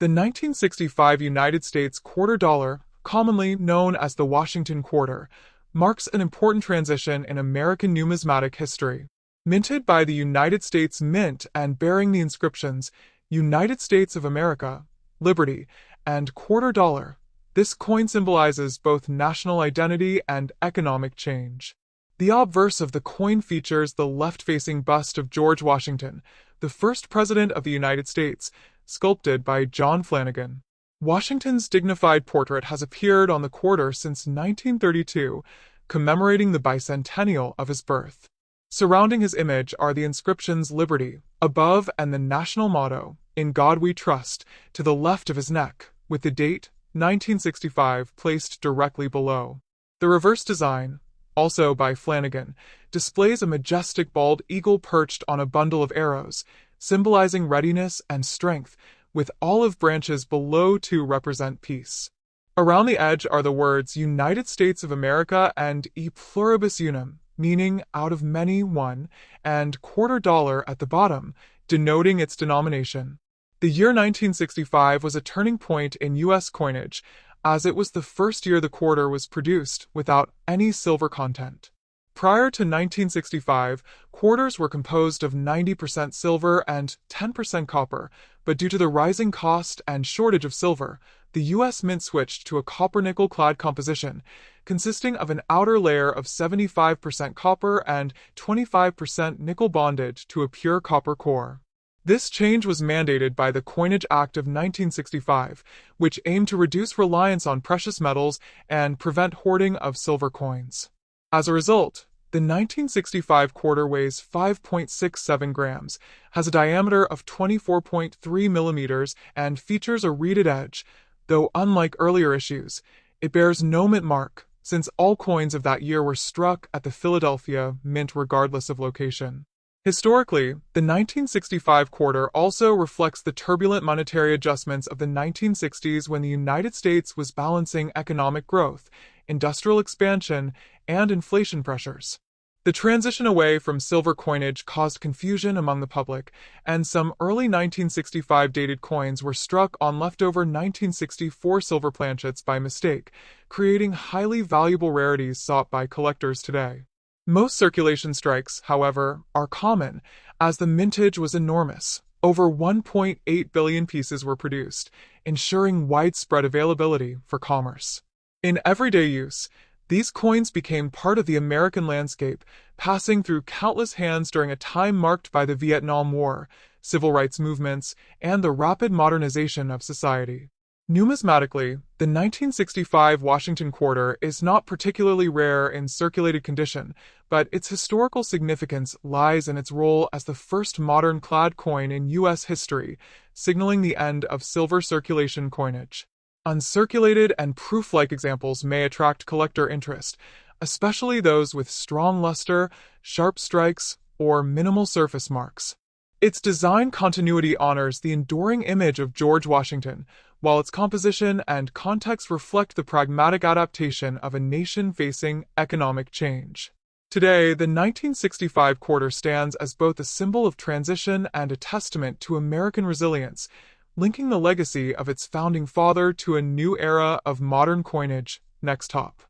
The 1965 United States quarter dollar, commonly known as the Washington quarter, marks an important transition in American numismatic history. Minted by the United States Mint and bearing the inscriptions United States of America, Liberty, and quarter dollar, this coin symbolizes both national identity and economic change. The obverse of the coin features the left-facing bust of George Washington, the first President of the United States, sculpted by John Flanagan. Washington's dignified portrait has appeared on the quarter since 1932, commemorating the bicentennial of his birth. Surrounding his image are the inscriptions Liberty, above, and the national motto, In God We Trust, to the left of his neck, with the date, 1965, placed directly below. The reverse design, also by Flanagan, displays a majestic bald eagle perched on a bundle of arrows, symbolizing readiness and strength, with olive branches below to represent peace. Around the edge are the words United States of America and E pluribus unum, meaning out of many one, and quarter dollar at the bottom, denoting its denomination. The year 1965 was a turning point in U.S. coinage, as it was the first year the quarter was produced without any silver content. Prior to 1965, quarters were composed of 90% silver and 10% copper, but due to the rising cost and shortage of silver, the U.S. Mint switched to a copper-nickel clad composition, consisting of an outer layer of 75% copper and 25% nickel bonded to a pure copper core. This change was mandated by the Coinage Act of 1965, which aimed to reduce reliance on precious metals and prevent hoarding of silver coins. As a result, the 1965 quarter weighs 5.67 grams, has a diameter of 24.3 millimeters, and features a reeded edge, though unlike earlier issues, it bears no mint mark, since all coins of that year were struck at the Philadelphia Mint regardless of location. Historically, the 1965 quarter also reflects the turbulent monetary adjustments of the 1960s when the United States was balancing economic growth, industrial expansion, and inflation pressures. The transition away from silver coinage caused confusion among the public, and some early 1965 dated coins were struck on leftover 1964 silver planchets by mistake, creating highly valuable rarities sought by collectors today. Most circulation strikes, however, are common, as the mintage was enormous. Over 1.8 billion pieces were produced, ensuring widespread availability for commerce. In everyday use, these coins became part of the American landscape, passing through countless hands during a time marked by the Vietnam War, civil rights movements, and the rapid modernization of society. Numismatically, the 1965 Washington quarter is not particularly rare in circulated condition, but its historical significance lies in its role as the first modern clad coin in U.S. history, signaling the end of silver circulation coinage. Uncirculated and proof-like examples may attract collector interest, especially those with strong luster, sharp strikes, or minimal surface marks. Its design continuity honors the enduring image of George Washington, while its composition and context reflect the pragmatic adaptation of a nation facing economic change. Today, the 1965 quarter stands as both a symbol of transition and a testament to American resilience, linking the legacy of its founding father to a new era of modern coinage. Next top.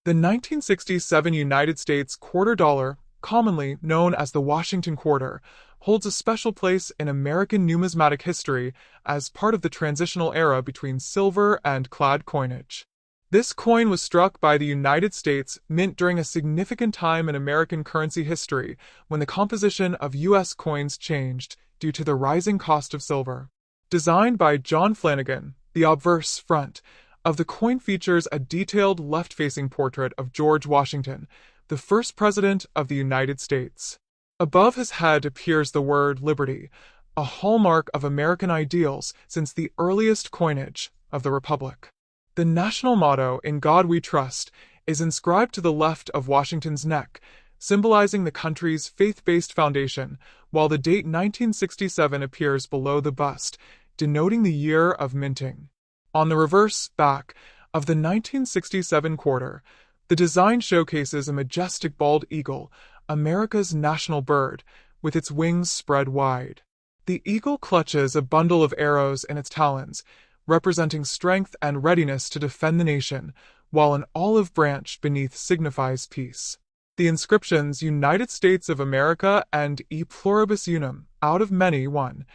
The 1967 United States quarter dollar, commonly known as the Washington quarter, holds a special place in American numismatic history as part of the transitional era between silver and clad coinage. This coin was struck by the United States Mint during a significant time in American currency history when the composition of U.S. coins changed due to the rising cost of silver. Designed by John Flanagan, the obverse front of the coin features a detailed left-facing portrait of George Washington, the first President of the United States. Above his head appears the word Liberty, a hallmark of American ideals since the earliest coinage of the Republic. The national motto, In God We Trust, is inscribed to the left of Washington's neck, symbolizing the country's faith-based foundation, while the date 1967 appears below the bust, denoting the year of minting. On the reverse back of the 1967 quarter, the design showcases a majestic bald eagle, America's national bird, with its wings spread wide. The eagle clutches a bundle of arrows in its talons, representing strength and readiness to defend the nation, while an olive branch beneath signifies peace. The inscriptions United States of America and E Pluribus Unum, out of many one,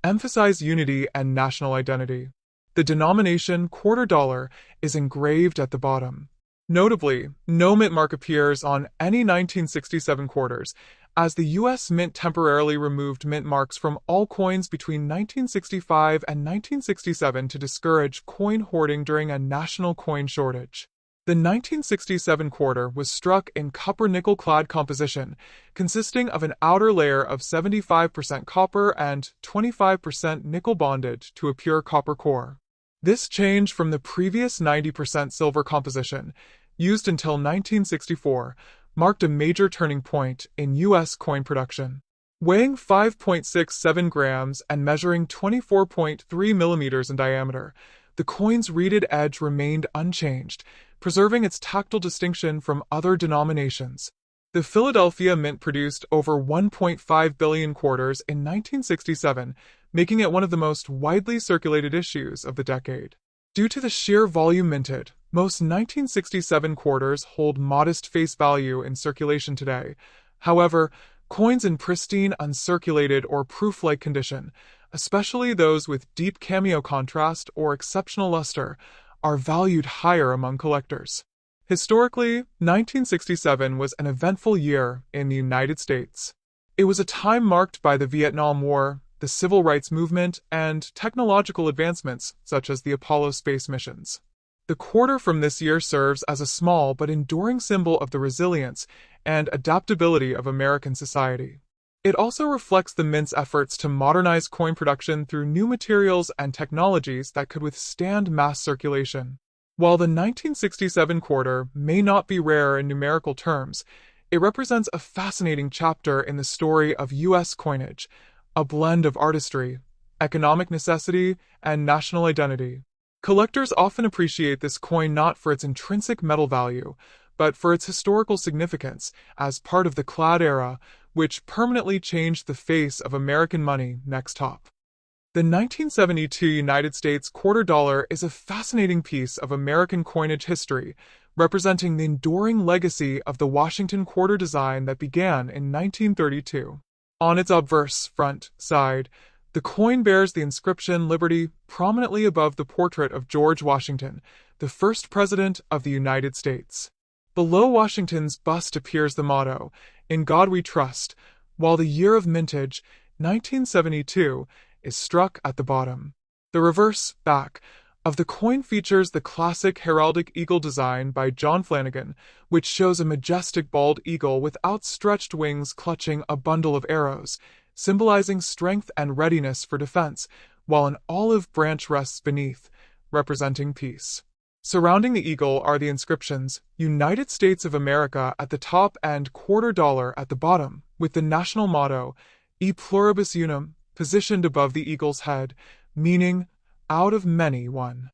emphasize unity and national identity. The denomination quarter dollar is engraved at the bottom. Notably, no mint mark appears on any 1967 quarters, as the U.S. Mint temporarily removed mint marks from all coins between 1965 and 1967 to discourage coin hoarding during a national coin shortage. The 1967 quarter was struck in copper-nickel-clad composition, consisting of an outer layer of 75% copper and 25% nickel bonded to a pure copper core. This change from the previous 90% silver composition, used until 1964, marked a major turning point in U.S. coin production. Weighing 5.67 grams and measuring 24.3 millimeters in diameter, the coin's reeded edge remained unchanged, preserving its tactile distinction from other denominations. The Philadelphia Mint produced over 1.5 billion quarters in 1967, making it one of the most widely circulated issues of the decade. Due to the sheer volume minted, most 1967 quarters hold modest face value in circulation today. However, coins in pristine, uncirculated, or proof-like condition, especially those with deep cameo contrast or exceptional luster, are valued higher among collectors. Historically, 1967 was an eventful year in the United States. It was a time marked by the Vietnam War, the Civil Rights Movement, and technological advancements such as the Apollo space missions. The quarter from this year serves as a small but enduring symbol of the resilience and adaptability of American society. It also reflects the mint's efforts to modernize coin production through new materials and technologies that could withstand mass circulation. While the 1967 quarter may not be rare in numerical terms, it represents a fascinating chapter in the story of U.S. coinage, a blend of artistry, economic necessity, and national identity. Collectors often appreciate this coin not for its intrinsic metal value, but for its historical significance as part of the clad era, which permanently changed the face of American money. Next top. The 1972 United States quarter dollar is a fascinating piece of American coinage history, representing the enduring legacy of the Washington quarter design that began in 1932. On its obverse front side, the coin bears the inscription Liberty prominently above the portrait of George Washington, the first president of the United States. Below Washington's bust appears the motto, "In God We Trust," while the year of mintage, 1972, is struck at the bottom. The reverse back of the coin features the classic heraldic eagle design by John Flanagan, which shows a majestic bald eagle with outstretched wings clutching a bundle of arrows, symbolizing strength and readiness for defense, while an olive branch rests beneath, representing peace. Surrounding the eagle are the inscriptions, United States of America at the top and quarter dollar at the bottom, with the national motto, E Pluribus Unum, positioned above the eagle's head, meaning, out of many one.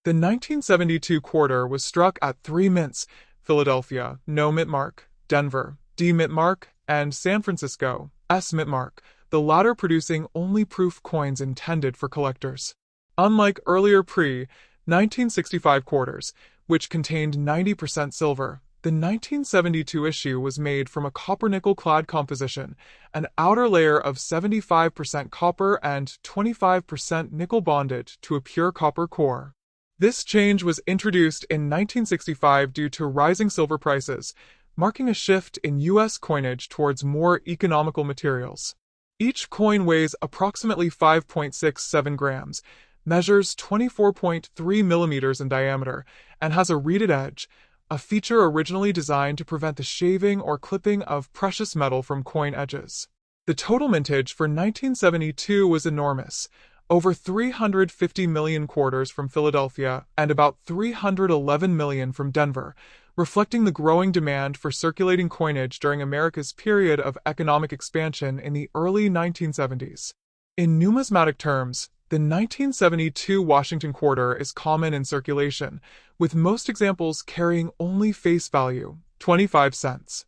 The 1972 quarter was struck at 3 mints, Philadelphia, no mint mark, Denver, D mint mark, and San Francisco, S mint mark, the latter producing only proof coins intended for collectors. Unlike earlier pre-1965 quarters, which contained 90% silver, the 1972 issue was made from a copper-nickel-clad composition, an outer layer of 75% copper and 25% nickel bonded to a pure copper core. This change was introduced in 1965 due to rising silver prices, marking a shift in U.S. coinage towards more economical materials. Each coin weighs approximately 5.67 grams, measures 24.3 millimeters in diameter, and has a reeded edge, a feature originally designed to prevent the shaving or clipping of precious metal from coin edges. The total mintage for 1972 was enormous, over 350 million quarters from Philadelphia and about 311 million from Denver, reflecting the growing demand for circulating coinage during America's period of economic expansion in the early 1970s. In numismatic terms, the 1972 Washington quarter is common in circulation, with most examples carrying only face value, 25 cents.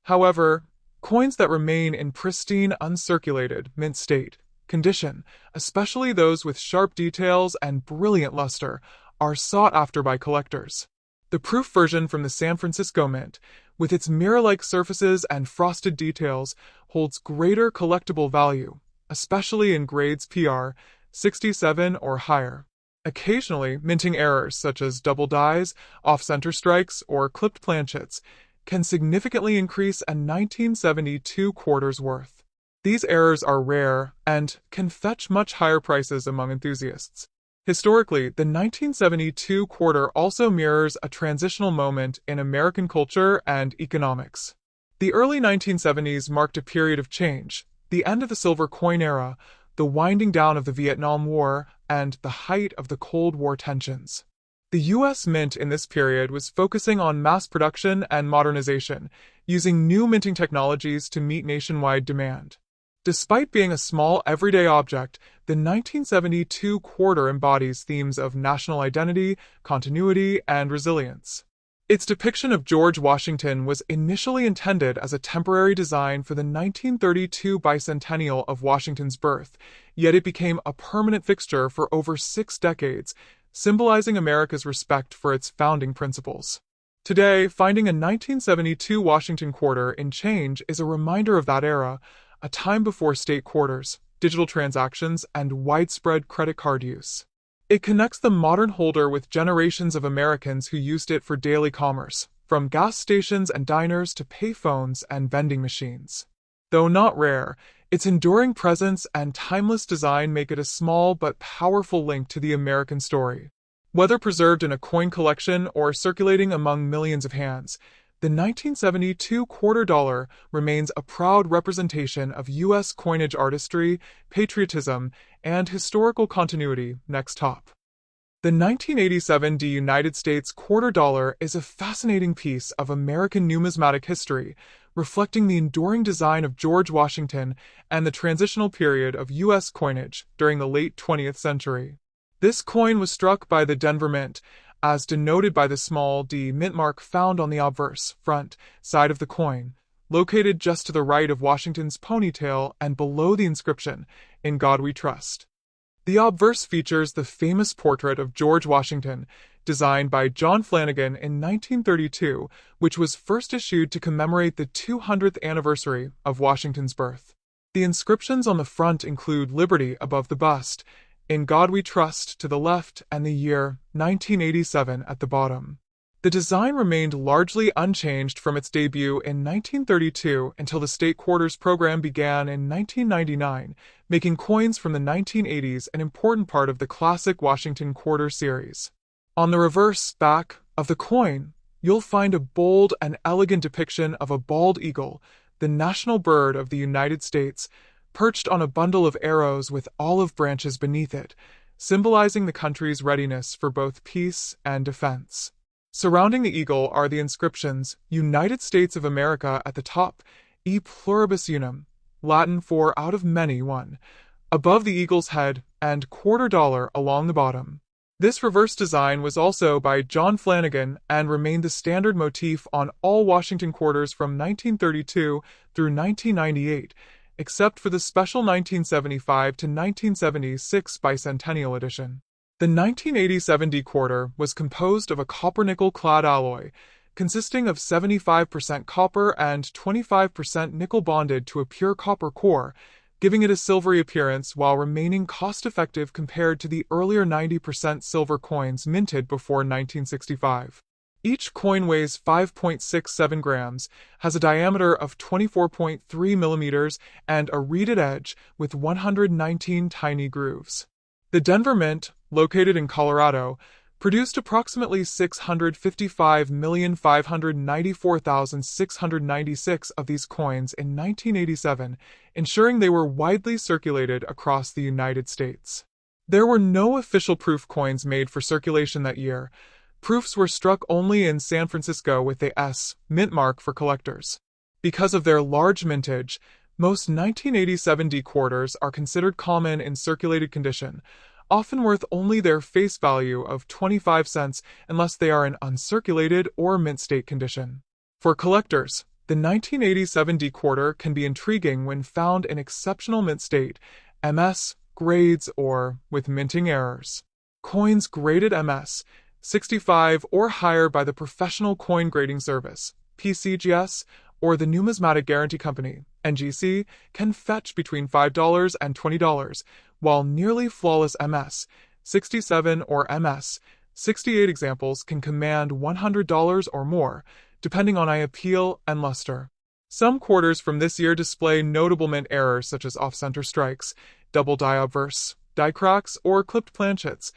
However, coins that remain in pristine, uncirculated, mint state condition, especially those with sharp details and brilliant luster, are sought after by collectors. The proof version from the San Francisco Mint, with its mirror-like surfaces and frosted details, holds greater collectible value, especially in grades PR 67 or higher. Occasionally, minting errors such as double dies, off-center strikes, or clipped planchets can significantly increase a 1972 quarter's worth. These errors are rare and can fetch much higher prices among enthusiasts. Historically, the 1972 quarter also mirrors a transitional moment in American culture and economics. The early 1970s marked a period of change, the end of the silver coin era, the winding down of the Vietnam War, and the height of the Cold War tensions. The U.S. Mint in this period was focusing on mass production and modernization, using new minting technologies to meet nationwide demand. Despite being a small everyday object, the 1972 quarter embodies themes of national identity, continuity, and resilience. Its depiction of George Washington was initially intended as a temporary design for the 1932 bicentennial of Washington's birth, yet it became a permanent fixture for over 6 decades, symbolizing America's respect for its founding principles. Today, finding a 1972 Washington quarter in change is a reminder of that era, a time before state quarters, digital transactions, and widespread credit card use. It connects the modern holder with generations of Americans who used it for daily commerce, from gas stations and diners to payphones and vending machines. Though not rare, its enduring presence and timeless design make it a small but powerful link to the American story. Whether preserved in a coin collection or circulating among millions of hands, the 1972 quarter dollar remains a proud representation of U.S. coinage artistry, patriotism, and historical continuity. Next top. The 1987 United States quarter dollar is a fascinating piece of American numismatic history, reflecting the enduring design of George Washington and the transitional period of U.S. coinage during the late 20th century. This coin was struck by the Denver Mint, as denoted by the small D mint mark found on the obverse front side of the coin, located just to the right of Washington's ponytail and below the inscription, "In God We Trust." The obverse features the famous portrait of George Washington, designed by John Flanagan in 1932, which was first issued to commemorate the 200th anniversary of Washington's birth. The inscriptions on the front include Liberty above the bust, "In God We Trust" to the left, and the year 1987 at the bottom. The design remained largely unchanged from its debut in 1932 until the state quarters program began in 1999, making coins from the 1980s an important part of the classic Washington quarter series. On the reverse back of the coin, you'll find a bold and elegant depiction of a bald eagle, the national bird of the United States, perched on a bundle of arrows with olive branches beneath it, symbolizing the country's readiness for both peace and defense. Surrounding the eagle are the inscriptions United States of America at the top, E pluribus unum, Latin for out of many one, above the eagle's head, and quarter dollar along the bottom. This reverse design was also by John Flanagan and remained the standard motif on all Washington quarters from 1932 through 1998, except for the special 1975 to 1976 bicentennial edition. The 1987 D quarter was composed of a copper-nickel-clad alloy, consisting of 75% copper and 25% nickel bonded to a pure copper core, giving it a silvery appearance while remaining cost-effective compared to the earlier 90% silver coins minted before 1965. Each coin weighs 5.67 grams, has a diameter of 24.3 millimeters, and a reeded edge with 119 tiny grooves. The Denver Mint, located in Colorado, produced approximately 655,594,696 of these coins in 1987, ensuring they were widely circulated across the United States. There were no official proof coins made for circulation that year. Proofs were struck only in San Francisco with the S mint mark for collectors. Because of their large mintage, most 1987 D quarters are considered common in circulated condition, often worth only their face value of 25 cents unless they are in uncirculated or mint state condition. For collectors, the 1987 D quarter can be intriguing when found in exceptional mint state, MS, grades, or with minting errors. Coins graded MS, 65 or higher by the Professional Coin Grading Service, PCGS, or the Numismatic Guarantee Company, NGC, can fetch between $5 and $20, while nearly flawless MS, 67 or MS, 68 examples can command $100 or more, depending on appeal and luster. Some quarters from this year display notable mint errors such as off-center strikes, double die obverse, die cracks, or clipped planchets,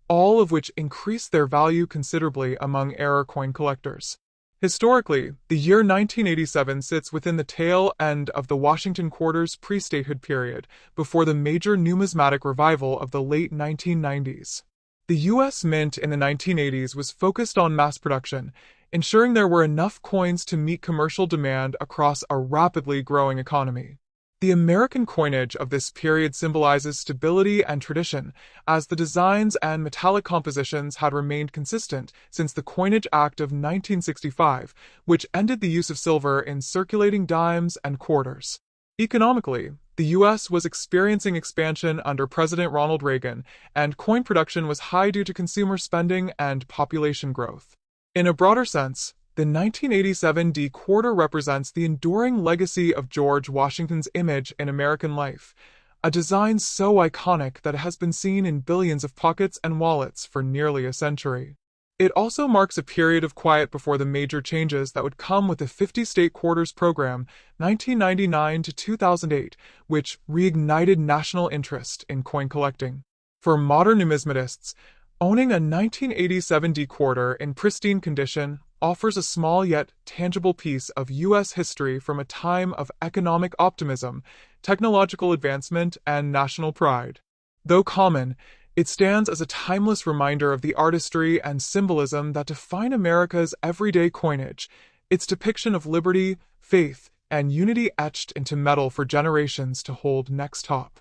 all of which increase their value considerably among error coin collectors. Historically, the year 1987 sits within the tail end of the Washington Quarter's pre-statehood period, before the major numismatic revival of the late 1990s. The U.S. Mint in the 1980s was focused on mass production, ensuring there were enough coins to meet commercial demand across a rapidly growing economy. The American coinage of this period symbolizes stability and tradition, as the designs and metallic compositions had remained consistent since the Coinage Act of 1965, which ended the use of silver in circulating dimes and quarters. Economically, the U.S. was experiencing expansion under President Ronald Reagan, and coin production was high due to consumer spending and population growth. In a broader sense, the 1987 D quarter represents the enduring legacy of George Washington's image in American life, a design so iconic that it has been seen in billions of pockets and wallets for nearly a century. It also marks a period of quiet before the major changes that would come with the 50-state quarters program, 1999 to 2008, which reignited national interest in coin collecting. For modern numismatists, owning a 1987 D quarter in pristine condition offers a small yet tangible piece of U.S. history from a time of economic optimism, technological advancement, and national pride. Though common, it stands as a timeless reminder of the artistry and symbolism that define America's everyday coinage, its depiction of liberty, faith, and unity etched into metal for generations to hold next top.